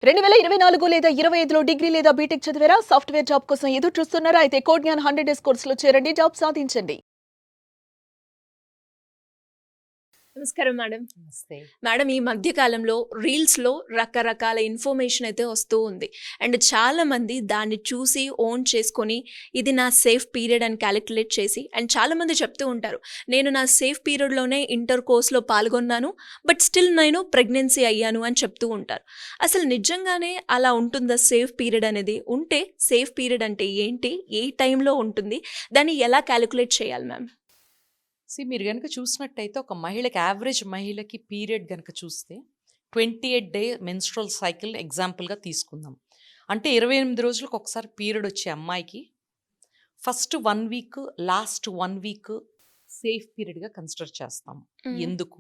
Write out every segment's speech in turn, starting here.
2024 లేదా 25లో డిగ్రీ లేదా బీటెక్ చదివారా? సాఫ్ట్‌వేర్ జాబ్ కోసం ఎదురు చూస్తున్నారా? అయితే కోడ్ జ్ఞాన్ 100 డేస్ కోర్సులో చేరండి. జాబ్ సాధించండి. నమస్కారం మేడం. నమస్తే. మేడం, ఈ మధ్య కాలంలో రీల్స్‌లో రకరకాల ఇన్ఫర్మేషన్ అయితే వస్తూ ఉంది. అండ్ చాలామంది దాన్ని చూసి ఓన్ చేసుకొని ఇది నా సేఫ్ పీరియడ్ అని క్యాలిక్యులేట్ చేసి అండ్ చాలామంది చెప్తూ ఉంటారు. నేను నా సేఫ్ పీరియడ్‌లోనే ఇంటర్ కోర్స్‌లో పాల్గొన్నాను. బట్ స్టిల్ నేను ప్రెగ్నెన్సీ అయ్యాను అని చెప్తూ ఉంటారు. అసలు నిజంగానే అలా ఉంటుందా సేఫ్ పీరియడ్ అనేది? ఉంటే సేఫ్ పీరియడ్ అంటే ఏంటి? ఏ టైంలో ఉంటుంది? దాన్ని ఎలా క్యాలిక్యులేట్ చేయాలి మ్యామ్? మీరు గనుక చూసినట్టయితే ఒక మహిళకి యావరేజ్ మహిళకి పీరియడ్ గనుక చూస్తే 28 డే మెన్స్ట్రువల్ సైకిల్ ఎగ్జాంపుల్‌గా తీసుకుందాం. అంటే 28 రోజులకు ఒకసారి పీరియడ్ వచ్చే అమ్మాయికి first 1 week, last 1 week safe పీరియడ్‌గా కన్సిడర్ చేస్తాం. ఎందుకు?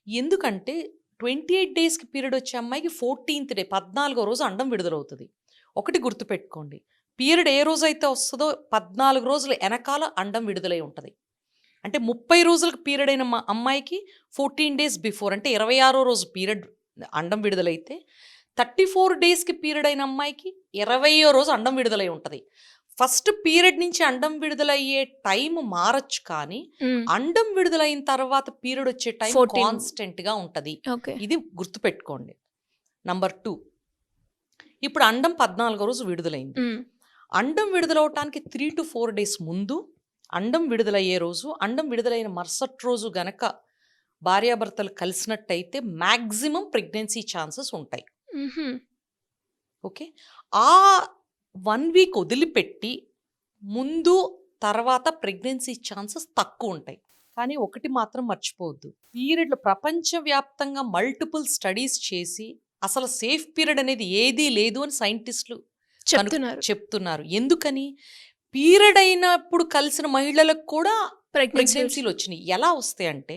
ఎందుకంటే 28 డేస్‌కి పీరియడ్ వచ్చే అమ్మాయికి 14థ్ డే 14వ రోజు అండం విడుదలవుతది. ఒకటి గుర్తుపెట్టుకోండి. పీరియడ్ ఏ రోజైతే వస్తదో 14 రోజులు ఎనకాల అండం విడుదలై ఉంటది. అంటే 30 రోజులకు పీరియడ్ అయిన అమ్మాయికి 14 డేస్ బిఫోర్ అంటే 26వ రోజు పీరియడ్ అండం విడుదలైతే 34 డేస్‌కి పీరియడ్ అయిన అమ్మాయికి 20వ రోజు అండం విడుదలై ఉంటది. ఫస్ట్ పీరియడ్ నుంచి అండం విడుదలయ్యే టైం మారొచ్చు కానీ అండం విడుదలైన తర్వాత పీరియడ్ వచ్చే టైం 14 కాన్స్టెంట్‌గా ఉంటది. ఓకే. ఇది గుర్తుపెట్టుకోండి. నంబర్ 2 ఇప్పుడు అండం 14వ రోజు విడుదలైంది. అండం విడుదలవటానికి 3-4 డేస్ ముందు అండం విడుదలయ్యే రోజు, అండం విడుదలైన మరుసటి రోజు గనక భార్యాభర్తలు కలిసినట్టయితే మ్యాక్సిమం ప్రెగ్నెన్సీ ఛాన్సెస్ ఉంటాయి. ఓకే. ఆ 1 వీక్ వదిలిపెట్టి ముందు తర్వాత ప్రెగ్నెన్సీ ఛాన్సెస్ తక్కువ ఉంటాయి. కానీ ఒకటి మాత్రం మర్చిపోవద్దు, పీరియడ్లు ప్రపంచవ్యాప్తంగా మల్టిపుల్ స్టడీస్ చేసి అసలు సేఫ్ పీరియడ్ అనేది ఏదీ లేదు అని సైంటిస్టులు చెప్తున్నారు. ఎందుకని? పీరియడ్ అయినప్పుడు కలిసిన మహిళలకు కూడా ప్రెగ్నెన్సీలు వచ్చినాయి. ఎలా వస్తాయి అంటే,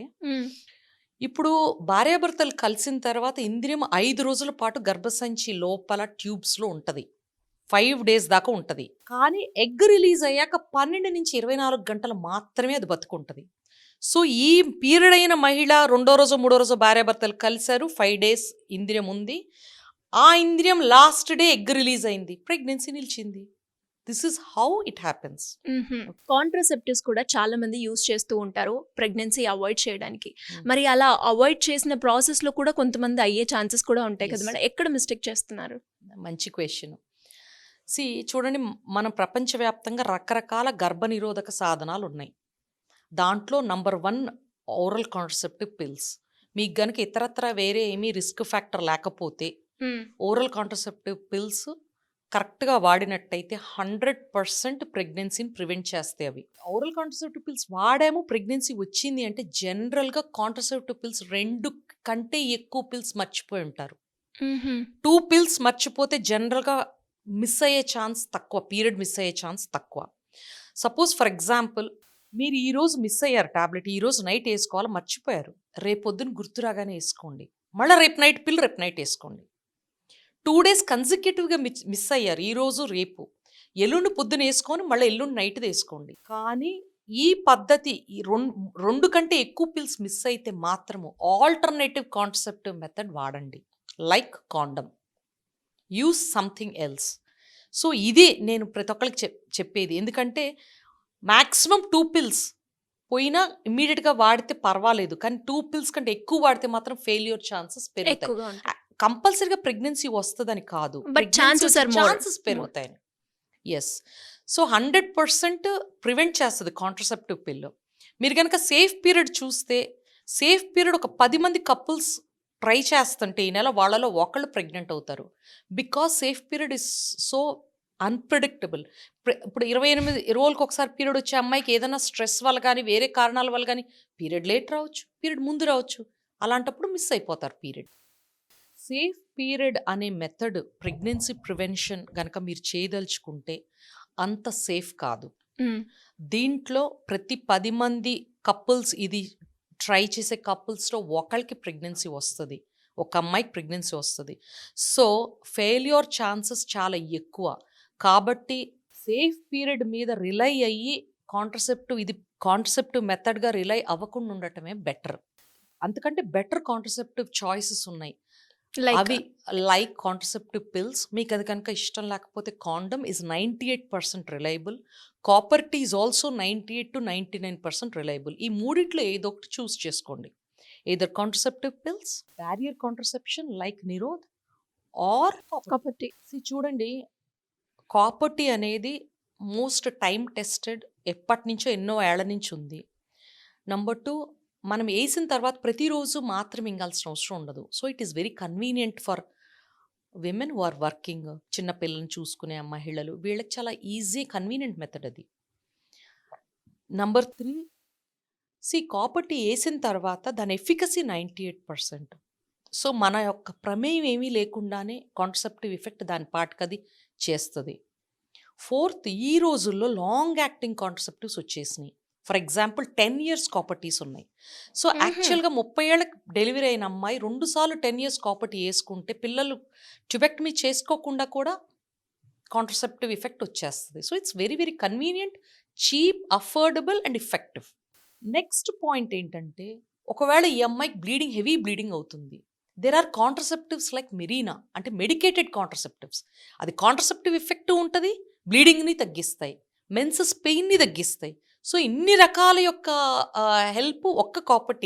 ఇప్పుడు భార్యాభర్తలు కలిసిన తర్వాత ఇంద్రియం 5 రోజుల పాటు గర్భసంచి లోపల ట్యూబ్స్లో ఉంటుంది. 5 డేస్ దాకా ఉంటుంది. కానీ ఎగ్ రిలీజ్ అయ్యాక 12 నుంచి 24 గంటలు మాత్రమే అది బతుకుంటుంది. సో ఈ పీరియడ్ అయిన మహిళ 2వ రోజు 3వ రోజు భార్యాభర్తలు కలిశారు, 5 డేస్ ఇంద్రియం ఉంది. ఆ ఇంద్రియం లాస్ట్ డే ఎగ్ రిలీజ్ అయింది, ప్రెగ్నెన్సీ నిలిచింది. This is how it happens. Contraceptives కూడా చాలా మంది యూజ్ చేస్తూ ఉంటారు ప్రెగ్నెన్సీ అవాయిడ్ చేయడానికి. మరి అలా అవాయిడ్ చేసిన ప్రాసెస్ లో కూడా కొంతమంది అయ్యే ఛాన్సెస్ కూడా ఉంటాయి కదా మేడం, ఎక్కడ మిస్టేక్ చేస్తున్నారు? మంచి క్వశ్చన్. చూడండి, మన ప్రపంచవ్యాప్తంగా రకరకాల గర్భనిరోధక సాధనాలు ఉన్నాయి. దాంట్లో నంబర్ 1 ఓరల్ కాంట్రసెప్టివ్ పిల్స్. మీకు గనుక ఇతరత్ర వేరే ఏమీ రిస్క్ ఫ్యాక్టర్ లేకపోతే ఓరల్ కాంట్రసెప్టివ్ పిల్స్ కరెక్ట్గా వాడినట్టయితే 100% ప్రెగ్నెన్సీని ప్రివెంట్ చేస్తాయి అవి. ఓరల్ కాంట్రసెప్టివ్ పిల్స్ వాడాము, ప్రెగ్నెన్సీ వచ్చింది అంటే జనరల్గా కాంట్రసెప్టివ్ పిల్స్ 2 కంటే ఎక్కువ పిల్స్ మర్చిపోయి ఉంటారు. 2 పిల్స్ మర్చిపోతే జనరల్గా మిస్ అయ్యే ఛాన్స్ తక్కువ, పీరియడ్ మిస్ అయ్యే ఛాన్స్ తక్కువ. సపోజ్ ఫర్ ఎగ్జాంపుల్, మీరు ఈరోజు మిస్ అయ్యారు టాబ్లెట్, ఈరోజు నైట్ వేసుకోవాలి మర్చిపోయారు, రేపొద్దున గుర్తురాగానే వేసుకోండి. మళ్ళీ రేపు నైట్ పిల్ రేపు నైట్ వేసుకోండి. 2 డేస్ కన్సిక్యూటివ్గా మిస్ అయ్యారు, ఈరోజు రేపు, ఎల్లుండి పొద్దున వేసుకొని మళ్ళీ ఎల్లుండి నైట్ వేసుకోండి. కానీ ఈ పద్ధతి ఈ 2 కంటే ఎక్కువ పిల్స్ మిస్ అయితే మాత్రము ఆల్టర్నేటివ్ కాంట్రసెప్టివ్ మెథడ్ వాడండి. Like condom, use something else. So ఇది నేను ప్రతి ఒక్కరికి చెప్పేది. ఎందుకంటే మ్యాక్సిమం 2 పిల్స్ పోయినా ఇమ్మీడియట్గా వాడితే పర్వాలేదు, కానీ 2 పిల్స్ కంటే ఎక్కువ వాడితే మాత్రం ఫెయిల్యూర్ ఛాన్సెస్ పెరుగుతాయి. కంపల్సరీగా ప్రెగ్నెన్సీ వస్తుందని కాదు, ఛాన్సెస్ పెరుగుతాయి. ఎస్. సో 100% ప్రివెంట్ చేస్తుంది కాంట్రసెప్టివ్ పిల్. మీరు కనుక సేఫ్ పీరియడ్ చూస్తే, సేఫ్ పీరియడ్ ఒక 10 మంది కపుల్స్ ట్రై చేస్తుంటే ఈ నెల వాళ్ళలో ఒకళ్ళు ప్రెగ్నెంట్ అవుతారు. Because safe period is so unpredictable. ఇప్పుడు 28 రోజులకు ఒకసారి పీరియడ్ వచ్చే అమ్మాయికి ఏదైనా స్ట్రెస్ వల్ల కానీ వేరే కారణాల వల్ల కానీ పీరియడ్ లేట్ రావచ్చు, పీరియడ్ ముందు రావచ్చు. అలాంటప్పుడు మిస్ అయిపోతారు పీరియడ్. సేఫ్ పీరియడ్ అనే మెథడ్ ప్రెగ్నెన్సీ ప్రివెన్షన్ కనుక మీరు చేయదలుచుకుంటే అంత సేఫ్ కాదు. దీంట్లో ప్రతి 10 మంది కపుల్స్ ఇది ట్రై చేసే కపుల్స్లో ఒకరికి ప్రెగ్నెన్సీ వస్తుంది, ఒక అమ్మాయికి ప్రెగ్నెన్సీ వస్తుంది. సో ఫెయిల్యూర్ ఛాన్సెస్ చాలా ఎక్కువ. కాబట్టి సేఫ్ పీరియడ్ మీద రిలై అయ్యి కాంట్రసెప్టివ్ మెథడ్గా రిలై అవ్వకుండా ఉండటమే బెటర్. అంతకంటే బెటర్ కాంట్రసెప్టివ్ చాయిసెస్ ఉన్నాయి. అవి లైక్ కాంట్రసెప్టివ్ పిల్స్. మీకు అది కనుక ఇష్టం లేకపోతే condom is 98% reliable. Copper T is also 98 to 99% reliable. ఈ మూడిట్లో ఏదో ఒకటి చూస్ చేసుకోండి. Either contraceptive pills, barrier contraception like Nirodh or కాబట్టి చూడండి, కాపర్ టీ అనేది మోస్ట్ టైం టెస్టెడ్, ఎప్పటి నుంచో ఎన్నో ఏళ్ల నుంచి ఉంది. నంబర్ 2, మనం వేసిన తర్వాత ప్రతిరోజు మాత్రం మింగాల్సిన అవసరం ఉండదు. So it is very convenient for women who are working, చిన్న పిల్లల్ని చూసుకునే మహిళలు, వీళ్ళకి చాలా ఈజీ కన్వీనియంట్ మెథడ్ అది. నంబర్ 3, కాపర్ టీ వేసిన తర్వాత దాని ఎఫికసీ 98%. సో మన యొక్క ప్రమేయం ఏమీ లేకుండానే కాంట్రసెప్టివ్ ఎఫెక్ట్ దాని పాటుకది చేస్తుంది. 4th, ఈ రోజుల్లో లాంగ్ యాక్టింగ్ కాంట్రసెప్టివ్స్ వచ్చేసినాయి. For example 10 years copper Ts ఉన్నాయి. సో యాక్చువల్గా 30 ఏళ్ళకి డెలివరీ అయిన అమ్మాయి 2 సార్లు 10 years కాపర్ టీ వేసుకుంటే పిల్లలు ట్యూబెక్టమీ చేసుకోకుండా కూడా కాంట్రసెప్టివ్ ఎఫెక్ట్ వచ్చేస్తుంది. So it's very very convenient, cheap, affordable and effective. Next point ఏంటంటే, ఒకవేళ ఈ అమ్మాయికి హెవీ బ్లీడింగ్ అవుతుంది, there are contraceptives like Mirena, అంటే మెడికేటెడ్ కాంట్రసెప్టివ్స్. అది కాంట్రసెప్టివ్ ఎఫెక్ట్ ఉంటుంది, బ్లీడింగ్ని తగ్గిస్తాయి, మెన్సెస్ పెయిన్ని తగ్గిస్తాయి. సో ఇన్ని రకాల యొక్క హెల్ప్ ఒక్క కాపర్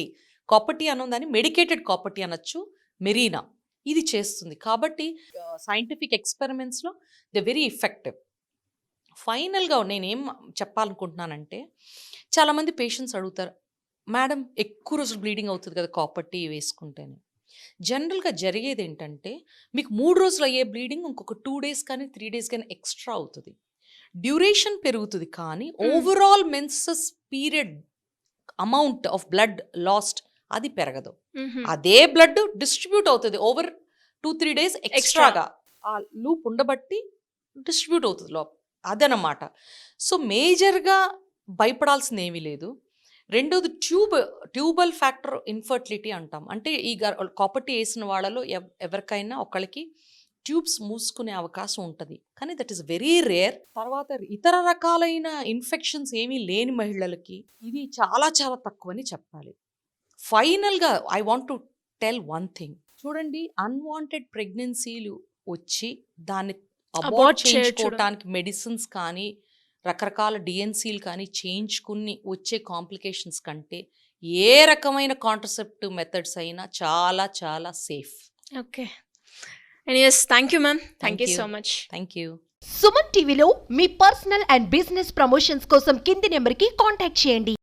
టీ అన్నదాన్ని మెడికేటెడ్ కాపర్ టీ అనొచ్చు, మెరీనా ఇది చేస్తుంది. కాబట్టి సైంటిఫిక్ ఎక్స్పెరిమెంట్స్లో ద వెరీ ఎఫెక్టివ్. ఫైనల్గా నేనేం చెప్పాలనుకుంటున్నానంటే, చాలామంది పేషెంట్స్ అడుగుతారు, మేడం ఎక్కువ రోజులు బ్లీడింగ్ అవుతుంది కదా కాపర్ టీ వేసుకుంటేనే. జనరల్గా జరిగేది ఏంటంటే, మీకు 3 రోజులు అయ్యే బ్లీడింగ్ ఇంకొక 2 days కానీ 3 days కానీ ఎక్స్ట్రా అవుతుంది. డ్యూరేషన్ పెరుగుతుంది, కానీ overall menses period amount of blood last అది పెరగదు. అదే బ్లడ్ డిస్ట్రిబ్యూట్ అవుతుంది ఓవర్ 2-3 days ఎక్స్ట్రాగా. ఆ లూప్ ఉండబట్టి డిస్ట్రిబ్యూట్ అవుతుంది లోపల, అదనమాట. సో మేజర్గా భయపడాల్సింది ఏమీ లేదు. రెండోది ట్యూబల్ ఫ్యాక్టర్ ఇన్ఫర్టిలిటీ అంటాం. అంటే ఈ కాపర్ టీ వేసిన వాళ్ళలో ఎవరికైనా ఒకళ్ళకి ట్యూబ్స్ మూసుకునే అవకాశం ఉంటుంది, కానీ దట్ ఈస్ వెరీ రేర్. తర్వాత ఇతర రకాలైన ఇన్ఫెక్షన్స్ ఏమీ లేని మహిళలకి ఇది చాలా చాలా తక్కువని చెప్పాలి. ఫైనల్గా I want to tell one thing. చూడండి, అన్వాంటెడ్ ప్రెగ్నెన్సీలు వచ్చి దాన్ని అబార్ట్ చేయించుకోవటానికి మెడిసిన్స్ కానీ రకరకాల డిఎన్సీలు కానీ చేయించుకుని వచ్చే కాంప్లికేషన్స్ కంటే ఏ రకమైన కాంట్రసెప్టివ్ మెథడ్స్ అయినా చాలా చాలా safe. Okay, anyways thank you ma'am, thank you so much. Thank you. Suman టీవీలో మీ పర్సనల్ అండ్ బిజినెస్ ప్రమోషన్స్ కోసం కింది నెంబర్కి కాంటాక్ట్ చేయండి.